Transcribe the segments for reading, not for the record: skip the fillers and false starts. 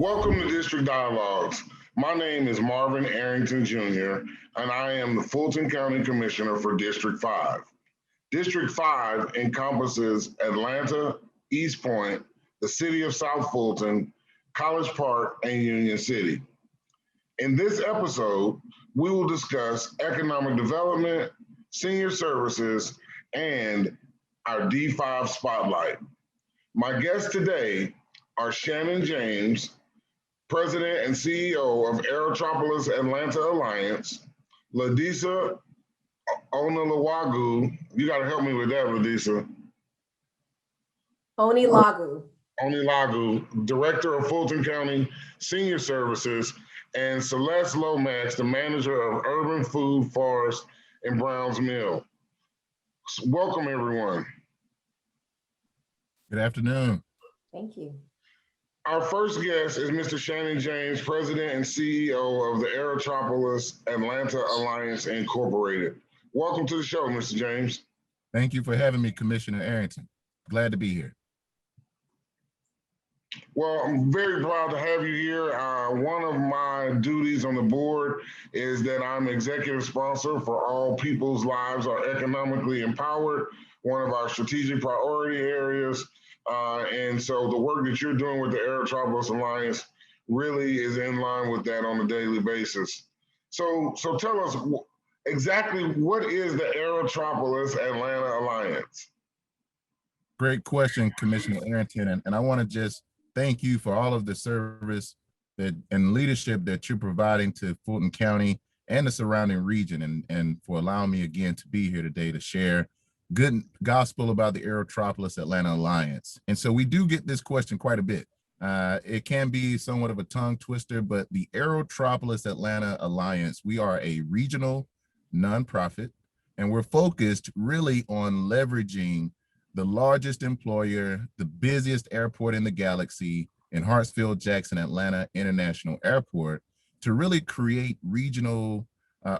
Welcome to District Dialogues. My name is Marvin Arrington Jr., and I am the Fulton County Commissioner for District 5. District 5 encompasses Atlanta, East Point, the city of South Fulton, College Park, and Union City. In this episode, we will discuss economic development, senior services, and our D5 spotlight. My guests today are Shannon James, President and CEO of Aerotropolis Atlanta Alliance, Ladisa Onalawagu. You got to help me with that, Ladisa. Onilagu. Onilagu, Director of Fulton County Senior Services, and Celeste Lomax, the Manager of Urban Food, Forest, and Browns Mill. Welcome, everyone. Good afternoon. Thank you. Our first guest is Mr. Shannon James, President and CEO of the Aerotropolis Atlanta Alliance Incorporated. Welcome to the show, Mr. James. Thank you for having me, Commissioner Arrington. Glad to be here. Well, I'm very proud to have you here. One of my duties on the board is that I'm executive sponsor for All People's Lives Are Economically Empowered, one of our strategic priority areas. And so the work that you're doing with the Aerotropolis Alliance really is in line with that on a daily basis. So tell us exactly what is the Aerotropolis Atlanta Alliance? Great question, Commissioner Arrington. And I want to just thank you for all of the service and leadership that you're providing to Fulton County and the surrounding region, and for allowing me again to be here today to share good gospel about the Aerotropolis Atlanta Alliance. And so we do get this question quite a bit. It can be somewhat of a tongue twister, but the Aerotropolis Atlanta Alliance, we are a regional nonprofit, and we're focused really on leveraging the largest employer, the busiest airport in the galaxy, in Hartsfield-Jackson Atlanta International Airport, to really create regional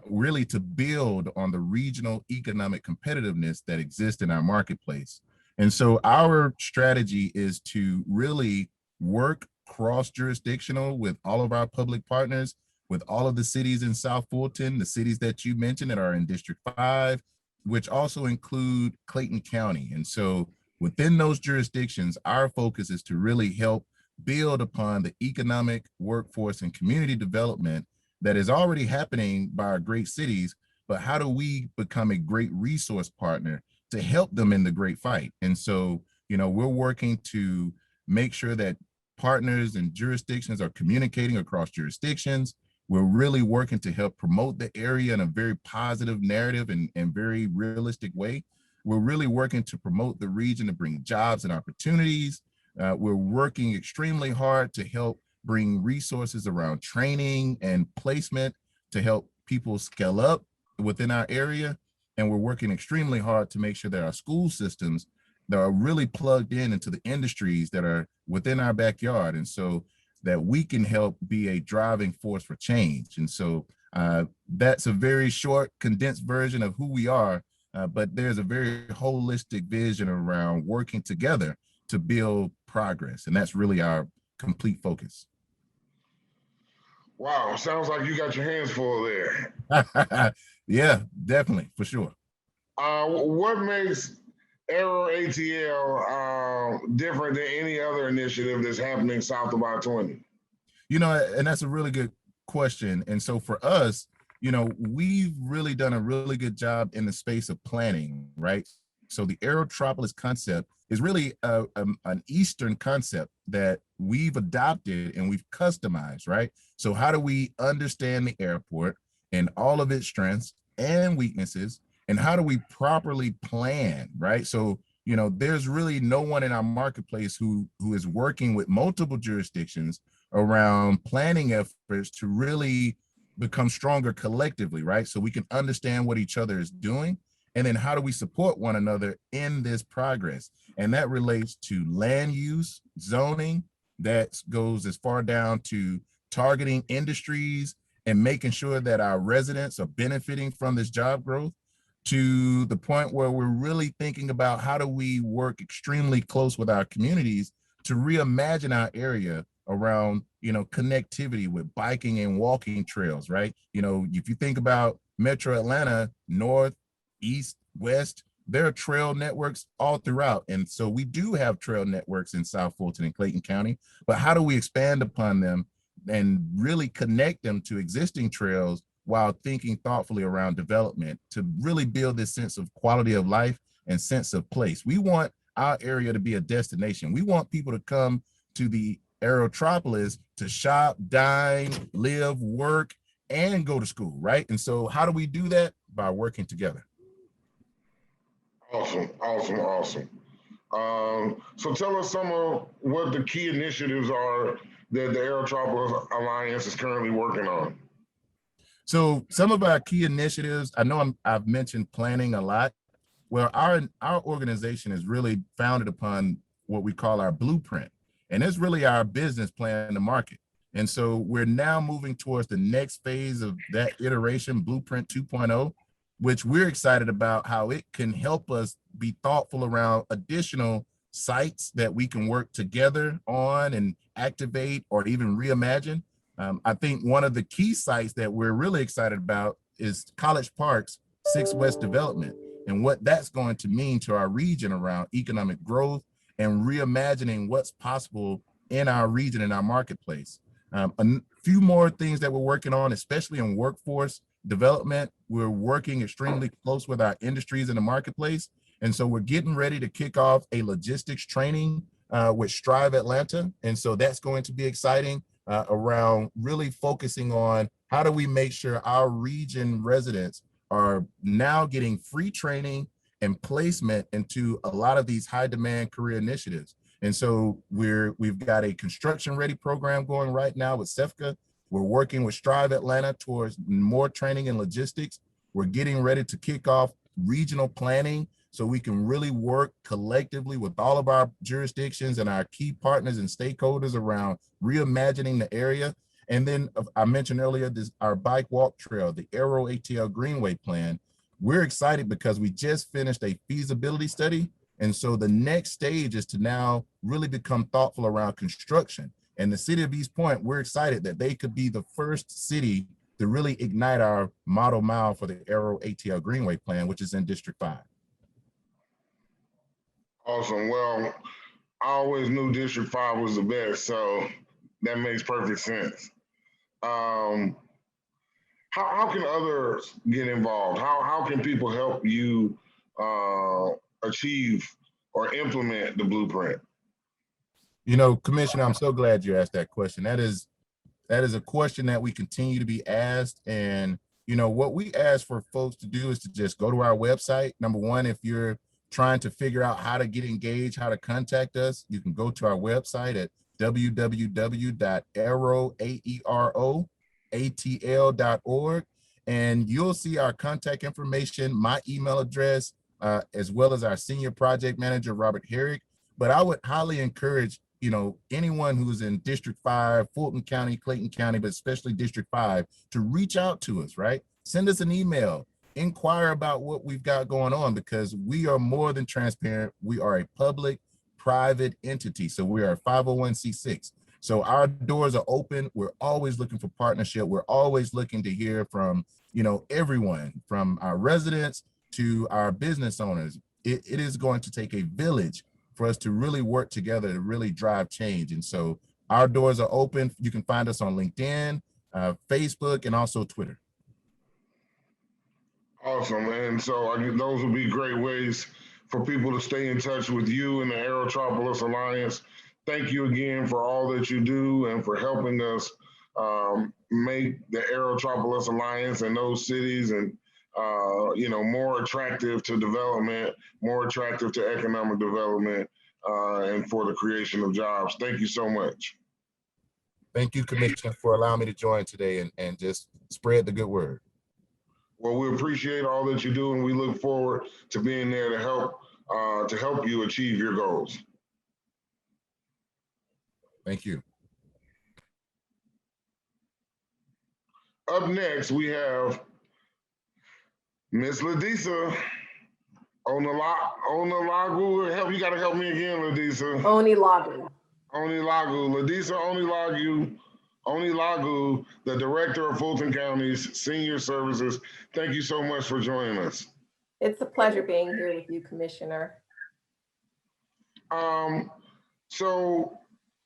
really to build on the regional economic competitiveness that exists in our marketplace. And so our strategy is to really work cross-jurisdictional with all of our public partners, with all of the cities in South Fulton, the cities that you mentioned that are in District 5, which also include Clayton County. And so within those jurisdictions, our focus is to really help build upon the economic, workforce, and community development that is already happening by our great cities, but how do we become a great resource partner to help them in the great fight? And so, we're working to make sure that partners and jurisdictions are communicating across jurisdictions. We're really working to help promote the area in a very positive narrative and very realistic way. We're really working to promote the region to bring jobs and opportunities. We're working extremely hard to help bring resources around training and placement to help people scale up within our area. And we're working extremely hard to make sure that our school systems that are really plugged into the industries that are within our backyard. And so that we can help be a driving force for change. And so that's a very short, condensed version of who we are, but there's a very holistic vision around working together to build progress. And that's really our complete focus. Wow, sounds like you got your hands full there. Yeah, definitely, for sure. What makes Aero ATL different than any other initiative that's happening south of I-20? And that's a really good question. And so for us, we've really done a really good job in the space of planning, right? So the Aerotropolis concept is really an Eastern concept that we've adopted and we've customized, right? So how do we understand the airport and all of its strengths and weaknesses, and how do we properly plan, right? So, there's really no one in our marketplace who is working with multiple jurisdictions around planning efforts to really become stronger collectively, right? So we can understand what each other is doing, and then how do we support one another in this progress? And that relates to land use, zoning, that goes as far down to targeting industries and making sure that our residents are benefiting from this job growth, to the point where we're really thinking about how do we work extremely close with our communities to reimagine our area around, connectivity with biking and walking trails, right? If you think about Metro Atlanta, north, east, west, there are trail networks all throughout. And so we do have trail networks in South Fulton and Clayton County, but how do we expand upon them and really connect them to existing trails while thinking thoughtfully around development to really build this sense of quality of life and sense of place? We want our area to be a destination. We want people to come to the Aerotropolis to shop, dine, live, work, and go to school, right? And so how do we do that? By working together. Awesome, awesome, awesome. So tell us some of what the key initiatives are that the Aerotropolis Alliance is currently working on. So some of our key initiatives, I know I've mentioned planning a lot. Well, our organization is really founded upon what we call our blueprint, and it's really our business plan to market. And so we're now moving towards the next phase of that iteration, Blueprint 2.0, which we're excited about how it can help us be thoughtful around additional sites that we can work together on and activate or even reimagine. I think one of the key sites that we're really excited about is College Park's 6 West development and what that's going to mean to our region around economic growth and reimagining what's possible in our region and our marketplace. A few more things that we're working on, especially in workforce development. We're working extremely close with our industries in the marketplace. And so we're getting ready to kick off a logistics training with Strive Atlanta. And so that's going to be exciting around really focusing on how do we make sure our region residents are now getting free training and placement into a lot of these high demand career initiatives. And so we've got a construction ready program going right now with SEFCA. We're working with Strive Atlanta towards more training and logistics. We're getting ready to kick off regional planning so we can really work collectively with all of our jurisdictions and our key partners and stakeholders around reimagining the area. And then I mentioned earlier our bike walk trail, the Aero ATL Greenway plan. We're excited because we just finished a feasibility study. And so the next stage is to now really become thoughtful around construction. And the city of East Point, we're excited that they could be the first city to really ignite our model mile for the Aero ATL Greenway plan, which is in District 5. Awesome. Well, I always knew District 5 was the best, so that makes perfect sense. How can others get involved? How can people help you achieve or implement the blueprint? Commissioner, I'm so glad you asked that question. That is a question that we continue to be asked. And, what we ask for folks to do is to just go to our website. Number one, if you're trying to figure out how to get engaged, how to contact us, you can go to our website at www.aeroatl.org, and you'll see our contact information, my email address, as well as our senior project manager, Robert Herrick. But I would highly encourage anyone who's in District 5, Fulton County, Clayton County, but especially District 5, to reach out to us, right? Send us an email, inquire about what we've got going on, because we are more than transparent. We are a public-private entity. So we are a 501c6. So our doors are open. We're always looking for partnership. We're always looking to hear from, everyone, from our residents to our business owners. It is going to take a village for us to really work together to really drive change. And so our doors are open. You can find us on LinkedIn, Facebook, and also Twitter. Awesome. And so those would be great ways for people to stay in touch with you and the Aerotropolis Alliance. Thank you again for all that you do and for helping us make the Aerotropolis Alliance and those cities and more attractive to development, more attractive to economic development, and for the creation of jobs. Thank you so much. Thank you, Commissioner, for allowing me to join today and just spread the good word. Well, we appreciate all that you do, and we look forward to being there to help you achieve your goals. Thank you. Up next, we have Miss Ladisa Onalagu. You got to help me again, Ladisa. Onalagu. Ladisa Onilagu, the Director of Fulton County's Senior Services. Thank you so much for joining us. It's a pleasure being here with you, Commissioner. So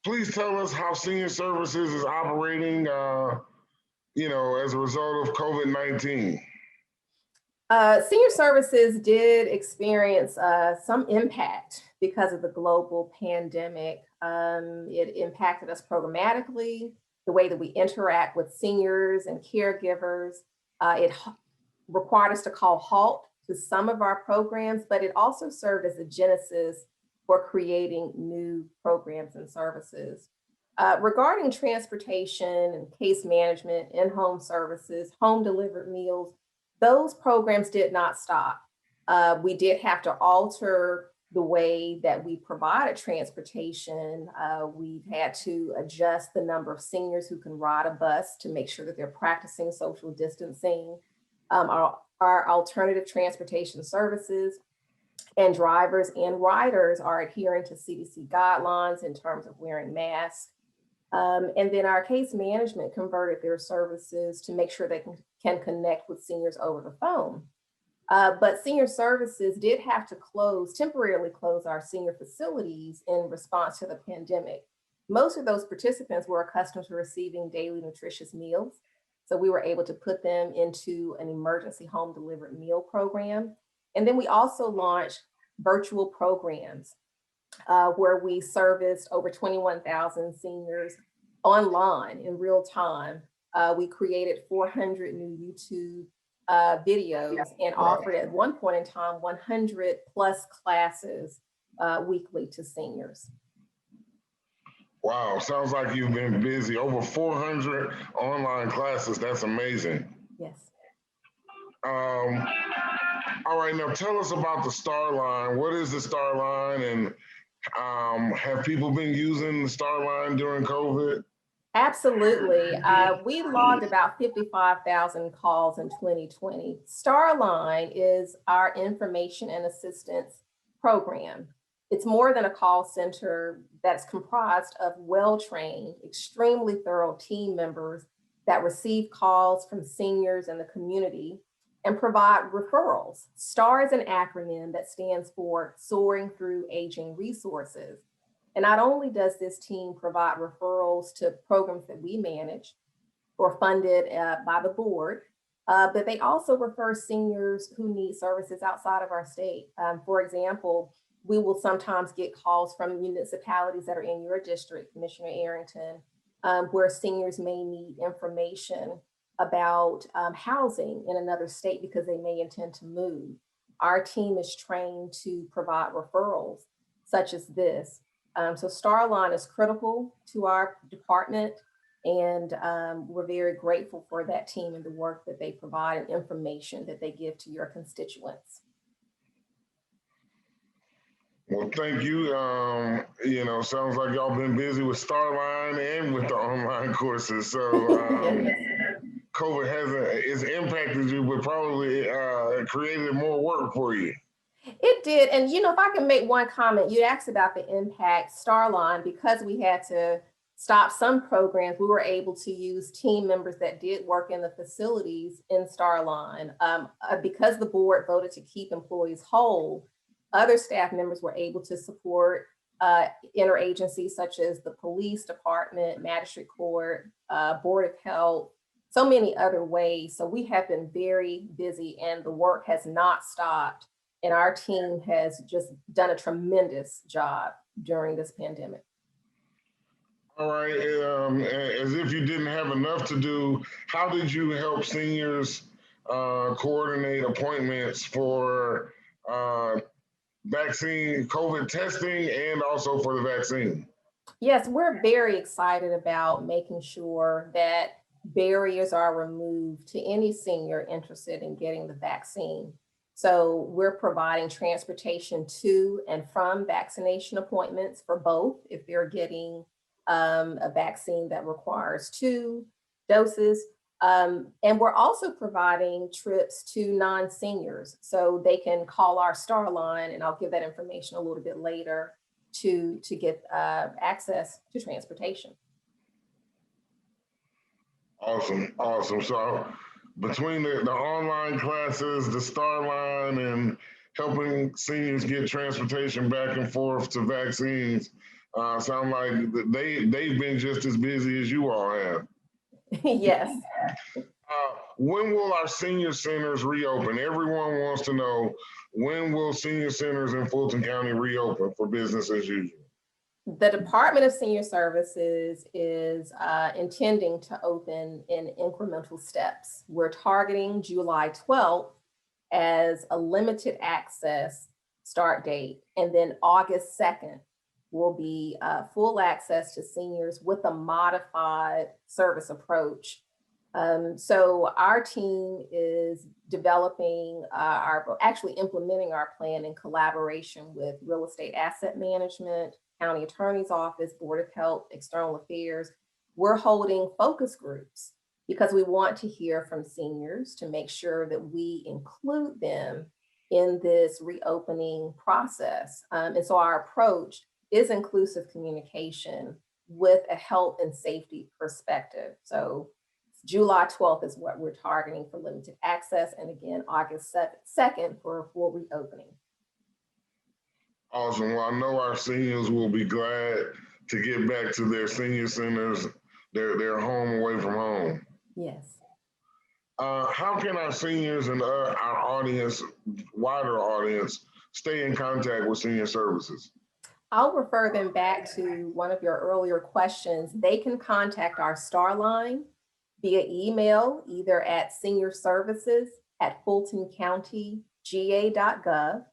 please tell us how Senior Services is operating, as a result of COVID-19. Senior Services did experience some impact because of the global pandemic. It impacted us programmatically, the way that we interact with seniors and caregivers. It required us to call halt to some of our programs, but it also served as a genesis for creating new programs and services. Regarding transportation and case management, in-home services, home delivered meals, those programs did not stop. We did have to alter the way that we provided transportation. We've had to adjust the number of seniors who can ride a bus to make sure that they're practicing social distancing. Our alternative transportation services and drivers and riders are adhering to CDC guidelines in terms of wearing masks. And then our case management converted their services to make sure they can connect with seniors over the phone. But Senior Services did have to temporarily close our senior facilities in response to the pandemic. Most of those participants were accustomed to receiving daily nutritious meals. So we were able to put them into an emergency home delivered meal program. And then we also launched virtual programs where we serviced over 21,000 seniors online in real time. We created 400 new YouTube videos and offered at one point in time 100 plus classes weekly to seniors. Wow, sounds like you've been busy. Over 400 online classes. That's amazing. Yes. All right, now tell us about the Star Line. What is the Star Line, and have people been using the Star Line during COVID? Absolutely. We logged about 55,000 calls in 2020. Starline is our information and assistance program. It's more than a call center that's comprised of well-trained, extremely thorough team members that receive calls from seniors in the community and provide referrals. STAR is an acronym that stands for Soaring Through Aging Resources. And not only does this team provide referrals to programs that we manage or funded by the board, but they also refer seniors who need services outside of our state. For example, we will sometimes get calls from municipalities that are in your district, Commissioner Arrington, where seniors may need information about housing in another state because they may intend to move. Our team is trained to provide referrals such as this. So Starline is critical to our department, and we're very grateful for that team and the work that they provide and information that they give to your constituents. Well, thank you. Sounds like y'all been busy with Starline and with the online courses. So COVID it's impacted you, but probably created more work for you. It did. And, if I can make one comment, you asked about the impact. Starline, because we had to stop some programs, we were able to use team members that did work in the facilities in Starline. Because the board voted to keep employees whole, other staff members were able to support interagencies such as the police department, magistrate court, board of health, so many other ways. So we have been very busy and the work has not stopped. And our team has just done a tremendous job during this pandemic. All right, as if you didn't have enough to do, how did you help seniors coordinate appointments for vaccine, COVID testing, and also for the vaccine? Yes, we're very excited about making sure that barriers are removed to any senior interested in getting the vaccine. So we're providing transportation to and from vaccination appointments for both if they're getting a vaccine that requires 2 doses. And we're also providing trips to non-seniors so they can call our Star line, and I'll give that information a little bit later, to get access to transportation. Awesome, awesome. So between the online classes, the Star Line, and helping seniors get transportation back and forth to vaccines, sound like they've been just as busy as you all have. Yes. When will our senior centers reopen? Everyone wants to know, when will senior centers in Fulton County reopen for business as usual? The Department of Senior Services is intending to open in incremental steps. We're targeting July 12th as a limited access start date, and then August 2nd will be full access to seniors with a modified service approach. So our team is developing actually implementing our plan in collaboration with Real Estate Asset Management, County Attorney's Office, Board of Health, External Affairs. We're holding focus groups because we want to hear from seniors to make sure that we include them in this reopening process. And so our approach is inclusive communication with a health and safety perspective. So July 12th is what we're targeting for limited access, and again, August 2nd for a full reopening. Awesome. Well, I know our seniors will be glad to get back to their senior centers, their home away from home. Yes. How can our seniors and our audience, wider audience, stay in contact with senior services? I'll refer them back to one of your earlier questions. They can contact our Star Line via email, either at seniorservices@fultoncountyga.gov,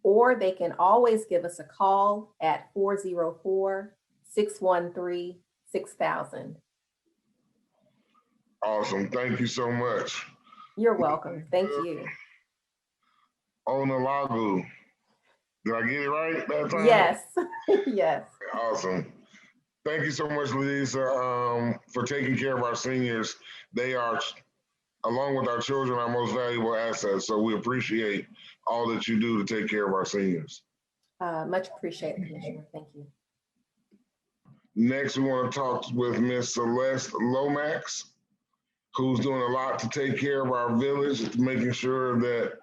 or they can always give us a call at 404-613-6000. Awesome. Thank you so much. You're welcome. Thank you. Dialougues. Did I get it right that time? Yes. Yes. Awesome. Thank you so much, Lisa, for taking care of our seniors. They are, along with our children, our most valuable assets. So we appreciate all that you do to take care of our seniors. Much appreciated, Commissioner. Thank you. Next, we want to talk with Ms. Celeste Lomax, who's doing a lot to take care of our village, making sure that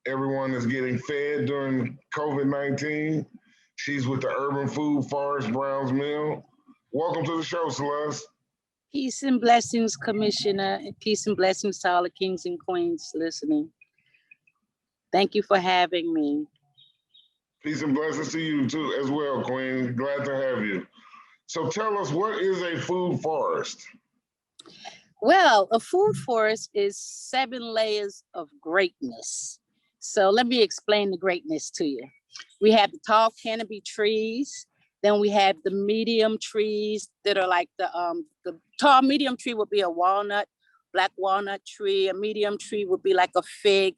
everyone is getting fed during COVID-19. She's with the Urban Food Forest Browns Mill. Welcome to the show, Celeste. Peace and blessings, Commissioner, and peace and blessings to all the kings and queens listening. Thank you for having me. Peace and blessings to you too, as well, Queen. Glad to have you. So tell us, what is a food forest? Well, a food forest is 7 layers of greatness. So let me explain the greatness to you. We have the tall canopy trees. Then we have the medium trees that are like the tall medium tree would be a walnut, black walnut tree. A medium tree would be like a fig.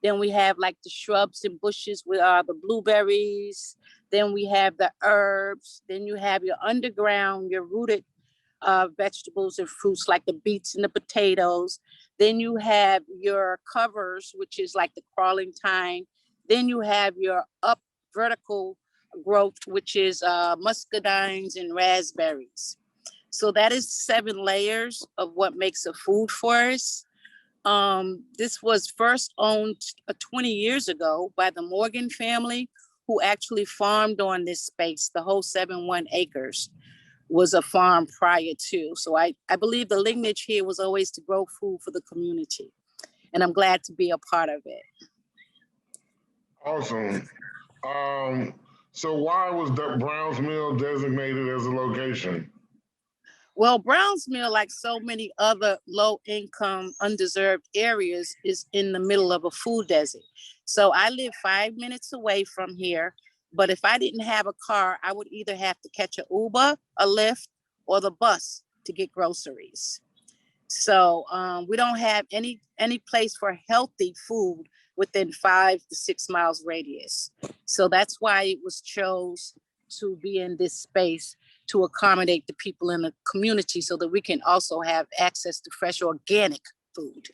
Then we have like the shrubs and bushes with the blueberries. Then we have the herbs. Then you have your underground, your rooted vegetables and fruits like the beets and the potatoes. Then you have your covers, which is like the crawling thyme. Then you have your up vertical growth, which is muscadines and raspberries. So that is 7 layers of what makes a food forest. This was first owned 20 years ago by the Morgan family, who actually farmed on this space. The whole 71 acres was a farm prior to. So I believe the lineage here was always to grow food for the community. And I'm glad to be a part of it. Awesome. So why was that Browns Mill designated as a location? Well, Browns Mill, like so many other low-income, undeserved areas, is in the middle of a food desert. So I live 5 minutes away from here, but if I didn't have a car, I would either have to catch an Uber, a Lyft, or the bus to get groceries. So we don't have any place for healthy food within 5 to 6 miles radius. So that's why it was chose to be in this space to accommodate the people in the community so that we can also have access to fresh organic food.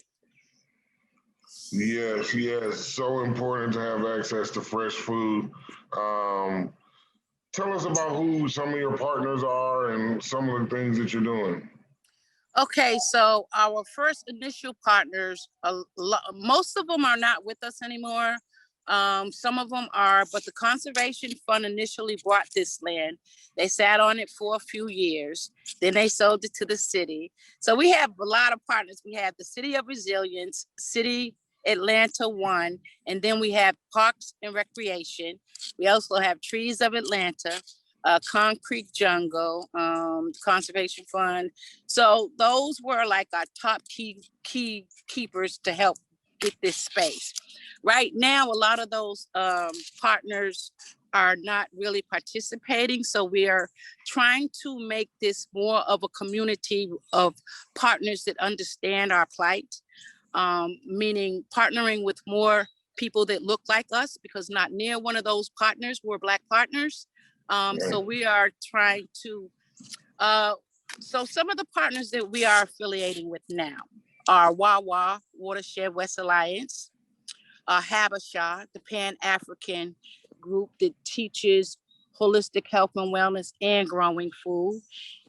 Yes, yes. So important to have access to fresh food. Um, Tell us about who some of your partners are and some of the things that you're doing. Okay, so our first initial partners, most of them are not with us anymore. Some of them are, but the Conservation Fund initially bought this land. They sat on it for a few years. Then they sold it to the city. So we have a lot of partners. We have the City of Resilience, City Atlanta One, and then we have Parks and Recreation. We also have Trees of Atlanta, Concrete Jungle, Conservation Fund. So those were like our top key keepers to help get this space. Right now, a lot of those partners are not really participating. So we are trying to make this more of a community of partners that understand our plight, meaning partnering with more people that look like us, because not near one of those partners were Black partners. So we are trying to, so some of the partners that we are affiliating with now are Wawa, Watershed West Alliance, Habasha, the Pan-African group that teaches holistic health and wellness and growing food.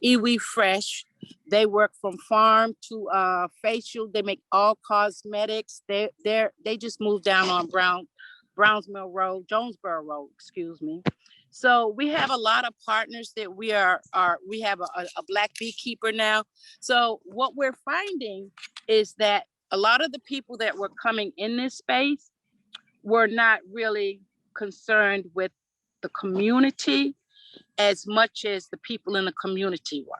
Iwi Fresh, they work from farm to facial. They make all cosmetics. They just moved down on Brownsville Road, Jonesboro Road, excuse me. So we have a lot of partners that we have a Black beekeeper now. So what we're finding is that a lot of the people that were coming in this space were not really concerned with the community as much as the people in the community were.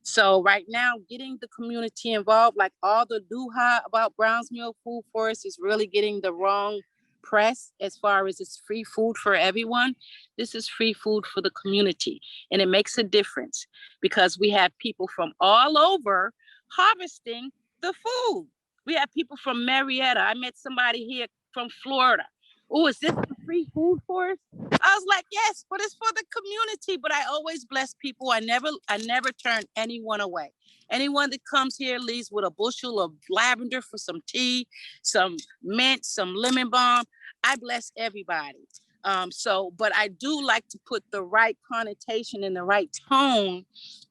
So right now, getting the community involved, like all the doo-ha about Brownsville Food Forest is really getting the wrong press as far as it's free food for everyone. This is free food for the community. And it makes a difference because we have people from all over harvesting the food. We have people from Marietta. I met somebody here from Florida. Oh, is this the free food forest? I was like, yes, but it's for the community. But I always bless people. I never turn anyone away. Anyone that comes here leaves with a bushel of lavender for some tea, some mint, some lemon balm. I bless everybody. But I do like to put the right connotation and the right tone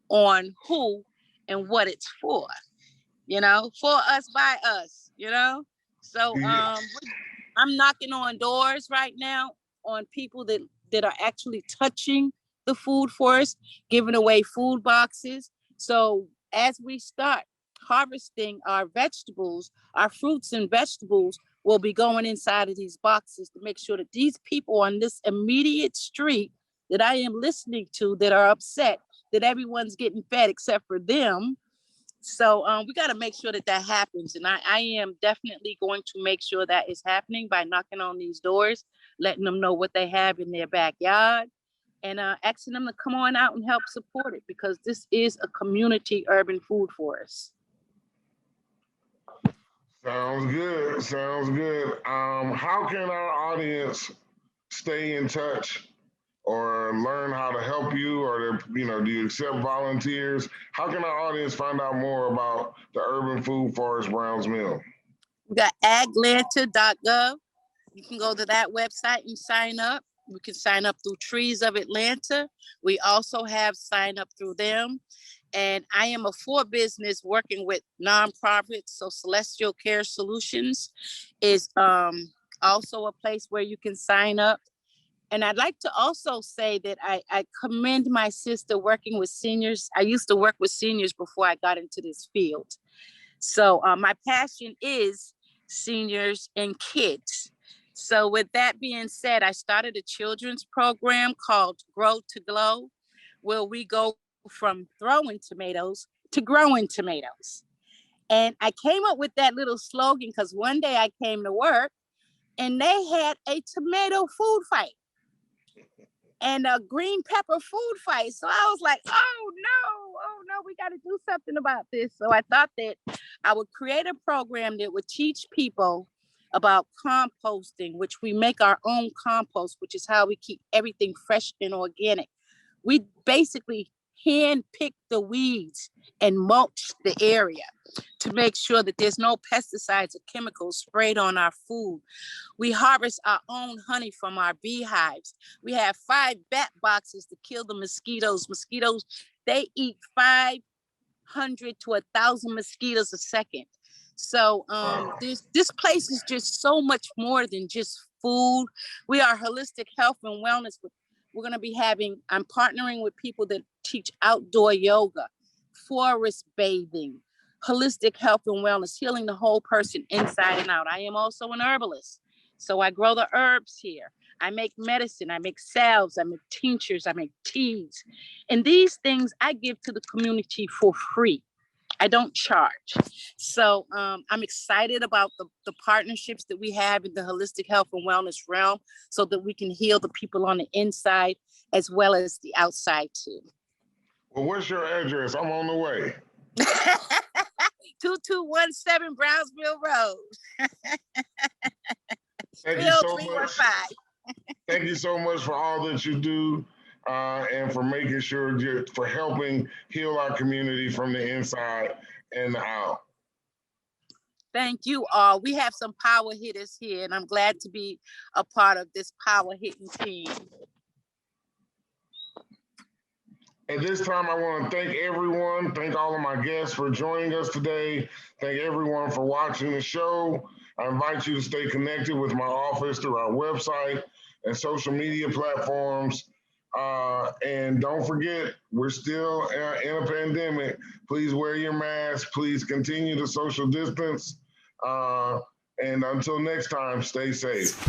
on who and what it's for, for us, by us, So I'm knocking on doors right now on people that are actually touching the food forest, giving away food boxes. So as we start harvesting our vegetables, our fruits and vegetables will be going inside of these boxes to make sure that these people on this immediate street that I am listening to that are upset that everyone's getting fed except for them. So we got to make sure that happens. And I am definitely going to make sure that is happening by knocking on these doors, letting them know what they have in their backyard, and asking them to come on out and help support it, because this is a community urban food forest. Sounds good. Sounds good. How can our audience stay in touch or learn how to help you, or do you accept volunteers? How can our audience find out more about the Urban Food Forest Browns Mill? We got aglanta.gov. You can go to that website and sign up. We can sign up through Trees of Atlanta. We also have sign up through them. And I am a for business working with nonprofits. So Celestial Care Solutions is also a place where you can sign up. And I'd like to also say that I commend my sister working with seniors. I used to work with seniors before I got into this field. So my passion is seniors and kids. So with that being said, I started a children's program called Grow to Glow, where we go from throwing tomatoes to growing tomatoes. And I came up with that little slogan because one day I came to work and they had a tomato food fight and a green pepper food fight. So I was like, oh no, we got to do something about this. So I thought that I would create a program that would teach people about composting, which we make our own compost, which is how we keep everything fresh and organic. We basically hand pick the weeds and mulch the area to make sure that there's no pesticides or chemicals sprayed on our food. We harvest our own honey from our beehives. We have 5 bat boxes to kill the mosquitoes. Mosquitoes, they eat 500 to 1,000 mosquitoes a second. So this place is just so much more than just food. We are holistic health and wellness. We're going to be I'm partnering with people that teach outdoor yoga, forest bathing, holistic health and wellness, healing the whole person inside and out. I am also an herbalist. So I grow the herbs here. I make medicine, I make salves, I make tinctures, I make teas. And these things I give to the community for free. I don't charge. So I'm excited about the partnerships that we have in the holistic health and wellness realm so that we can heal the people on the inside as well as the outside too. Well, what's your address? I'm on the way. 2217 Brownsville Road. Thank you so much. Thank you so much for all that you do and for making sure for helping heal our community from the inside and out. Thank you all. We have some power hitters here, and I'm glad to be a part of this power hitting team. At this time, I want to thank everyone. Thank all of my guests for joining us today. Thank everyone for watching the show. I invite you to stay connected with my office through our website and social media platforms. And don't forget, we're still in a pandemic. Please wear your mask. Please continue to social distance. And until next time, stay safe.